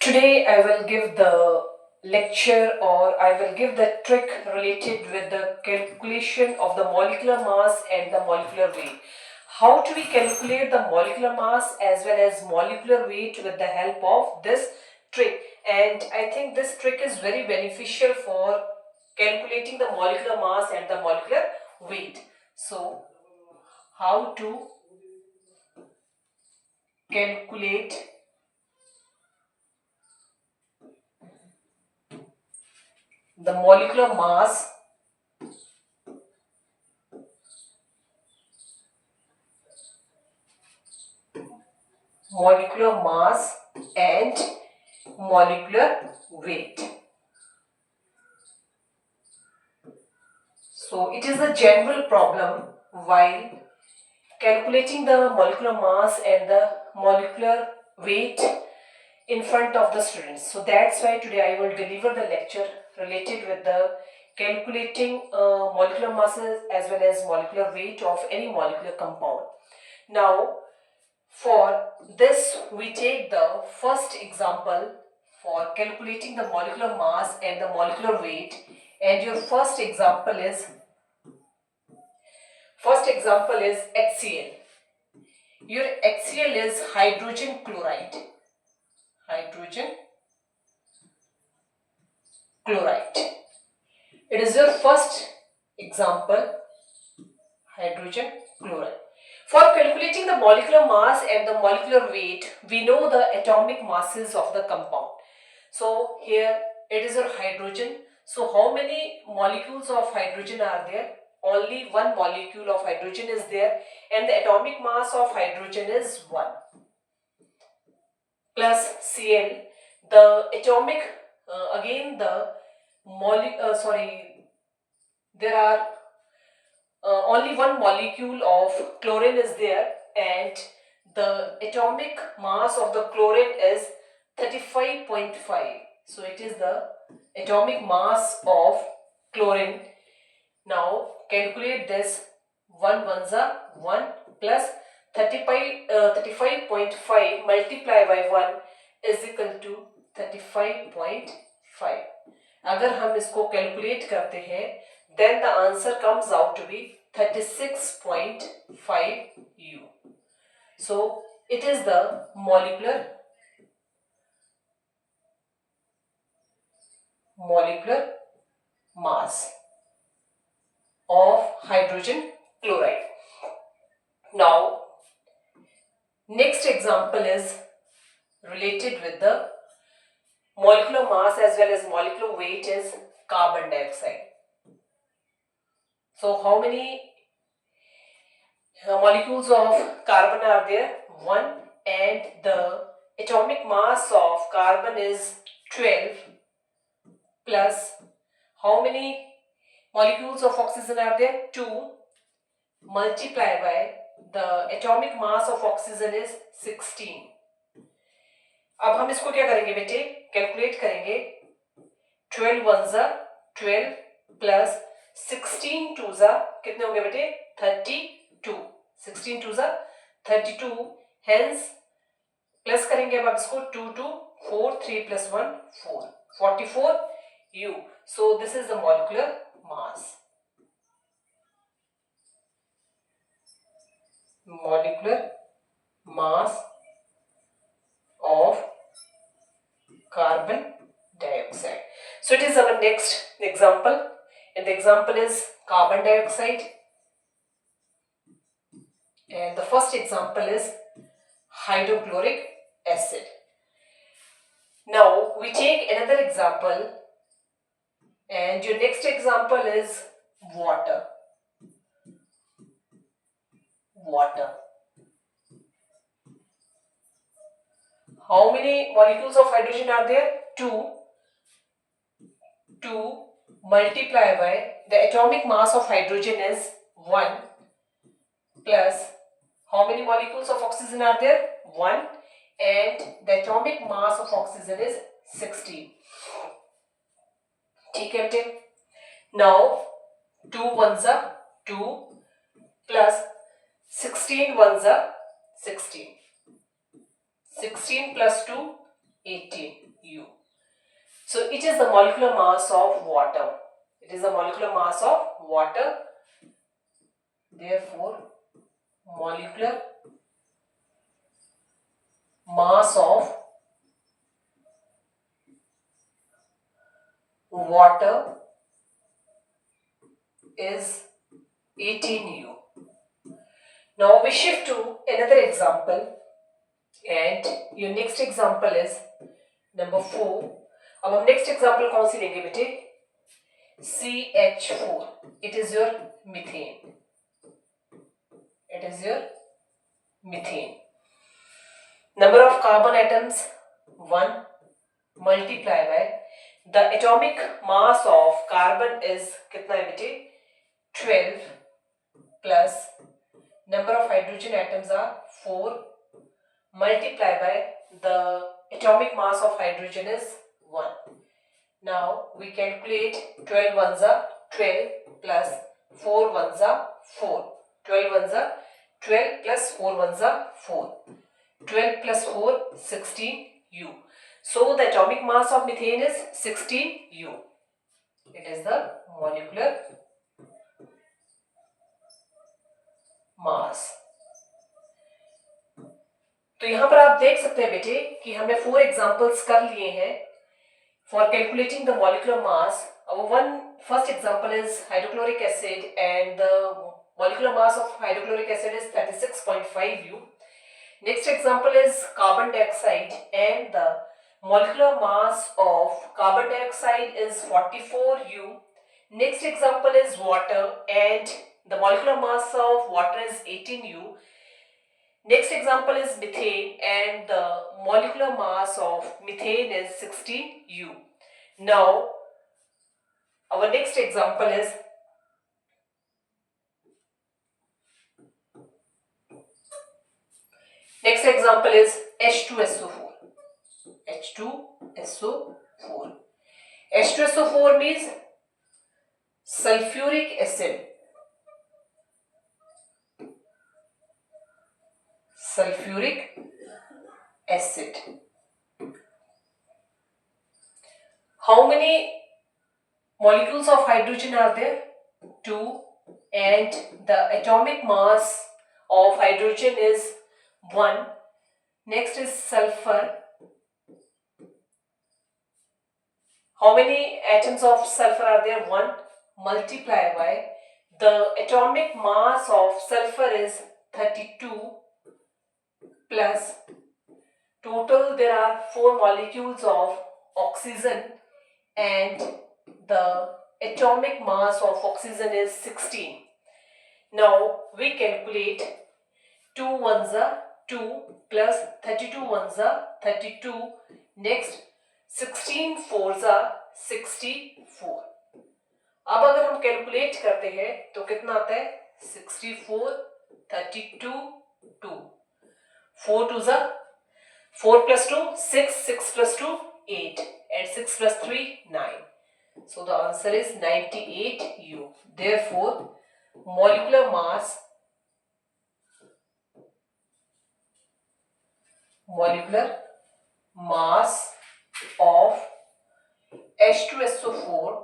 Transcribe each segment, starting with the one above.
Today I will give the lecture or I will give the trick related with the calculation of the molecular mass and the molecular weight. How do we calculate the molecular mass as well as molecular weight with the help of this trick? And I think this trick is very beneficial for calculating the molecular mass and the molecular weight. So, how to calculate the molecular mass and molecular weight. So it is a general problem while calculating the molecular mass and the molecular weight in front of the students. So that's why today I will deliver the lecture related with the calculating molecular masses as well as molecular weight of any molecular compound. Now for this we take the first example for calculating the molecular mass and the molecular weight, and your first example is HCl. Your HCl is hydrogen chloride. Hydrogen chloride. It is your first example, hydrogen chloride. For calculating the molecular mass and the molecular weight, we know the atomic masses of the compound. So here it is your hydrogen. So how many molecules of hydrogen are there? Only one molecule of hydrogen is there, and the atomic mass of hydrogen is 1. Plus Cl, the atomic again the there are only one molecule of chlorine is there, and the atomic mass of the chlorine is 35.5. So it is the atomic mass of chlorine. Now calculate this. 1 ones are 1 plus 35.5 multiply by 1 is equal to 35.5. अगर हम इसको calculate करते हैं then the answer comes out to be 36.5 U. So it is the molecular mass of hydrogen chloride. Now next example is related with the molecular mass as well as molecular weight is carbon dioxide. So how many molecules of carbon are there? 1, and the atomic mass of carbon is 12, plus how many molecules of oxygen are there? 2, multiply by the atomic mass of oxygen is 16. अब हम इसको क्या करेंगे बेटे? Calculate करेंगे. 12 ones are 12 plus 16 twos are कितने होंगे बेटे? 32. 16 twos are 32. Hence प्लस करेंगे अब इसको 2 2 4 3 plus 1 4 44 U. So this is the molecular mass. Molecular mass of carbon dioxide. So it is our next example, and the example is carbon dioxide, and the first example is hydrochloric acid. Now we take another example, and your next example is water. How many molecules of hydrogen are there? 2. 2 multiply by the atomic mass of hydrogen is 1, plus how many molecules of oxygen are there? 1, and the atomic mass of oxygen is 16. ठीक है बेटे? Now 2 ones are 2 plus 16 ones are 16. 16 plus 2 18U. So it is the molecular mass of water. It is the molecular mass of water. Therefore, molecular mass of water is 18U. Now we shift to another example, and your next example is number 4. अब हम next example कौन सी लेंगे बेटे? CH4. It is your methane. It is your methane. Number of carbon atoms 1 multiply by the atomic mass of carbon is कितना है बेटे? 12 plus number of hydrogen atoms are 4 multiply by the atomic mass of hydrogen is 1. Now we calculate 12 ones are 12 plus 4 ones are 4. 12 ones are 12 plus 4 ones are 4. 12 plus 4 16U. So the atomic mass of methane is 16U. It is the molecular mass. तो यहां पर आप देख सकते हैं बेटे कि हमने 4 एग्जांपल्स कर लिए हैं for calculating the molecular mass. Our first example is hydrochloric acid, and the molecular mass of hydrochloric acid is 36.5U. Next example is carbon dioxide, and the molecular mass of carbon dioxide is 44U. Next example is water, and the molecular mass of water is 18U. Next example is methane, and the molecular mass of methane is 16U. Now, our next example is H2SO4. H2SO4. H2SO4 means sulfuric acid. Sulfuric acid. How many molecules of hydrogen are there? 2, and the atomic mass of hydrogen is 1. Next is sulfur. How many atoms of sulfur are there? 1. Multiply by the atomic mass of sulfur is 32 plus total there are 4 molecules of oxygen, and the atomic mass of oxygen is 16. Now we calculate 2 ones are 2 plus 32 ones are 32. Next 16 fours are 64. अब अगर हम calculate करते हैं तो कितना आता है? 64, 32, 2. 4 2s are 4 plus 2 6, 6 plus 2 8, and 6 plus 3 9. So the answer is 98U. Therefore, molecular mass of H2SO4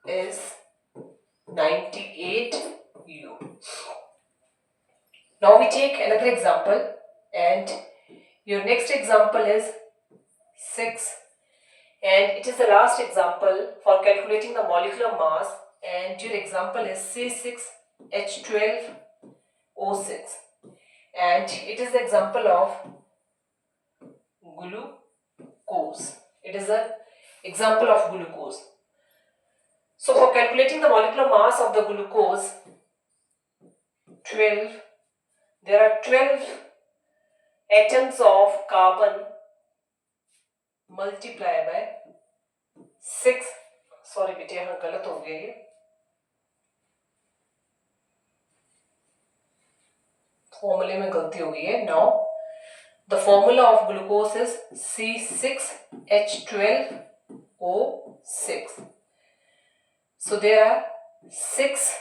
is 98U. Now we take another example, and your next example is 6, and it is the last example for calculating the molecular mass, and your example is C6H12O6, and it is the example of glucose. It is an example of glucose. So for calculating the molecular mass of the glucose, 12, there are 12 atoms of carbon multiply by 6. Sorry बेटे यहाँ गलत हो गया ये, फॉर्मूले में गलती हो गई है. Now the formula of glucose is C6H12O6. So there are 6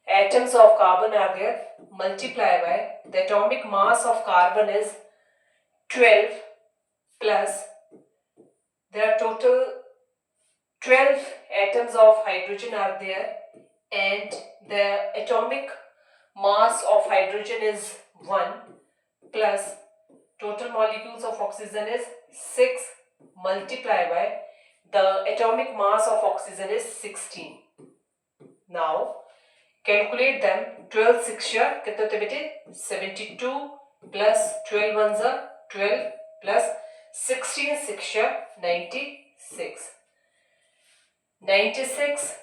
atoms of carbon are there, multiply by the atomic mass of carbon is 12 plus there are total 12 atoms of hydrogen are there, and the atomic mass of hydrogen is 1 plus total molecules of oxygen is 6 multiplied by the atomic mass of oxygen is 16. Now calculate them. 12 6 कितने होते बेटे 72 plus 12 ones are 12 plus 16 6 96. 96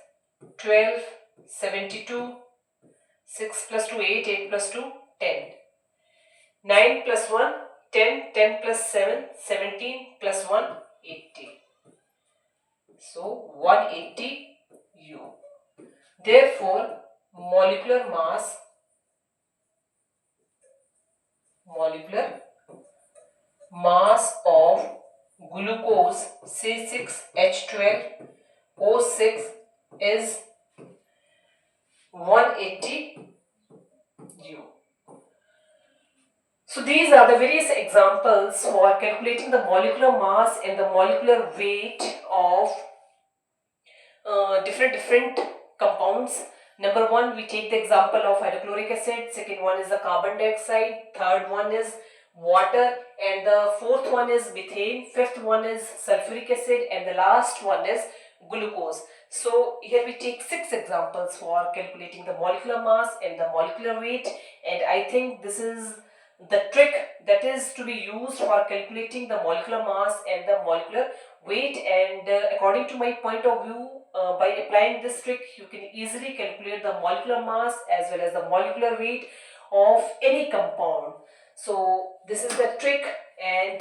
12 72 6 plus 2 8 8 plus 2 10. 9 plus 1 10 10 plus 7 17 plus 1 80. So 180 U. Therefore molecular mass of glucose C6H12O6 is 180 U. So these are the various examples for calculating the molecular mass and the molecular weight of different compounds. Number 1, we take the example of hydrochloric acid. Second one is the carbon dioxide. Third one is water, and the fourth one is methane. Fifth one is sulfuric acid, and the last one is glucose. So here we take 6 examples for calculating the molecular mass and the molecular weight, and I think this is the trick that is to be used for calculating the molecular mass and the molecular weight. And according to my point of view, by applying this trick you can easily calculate the molecular mass as well as the molecular weight of any compound. So this is the trick, and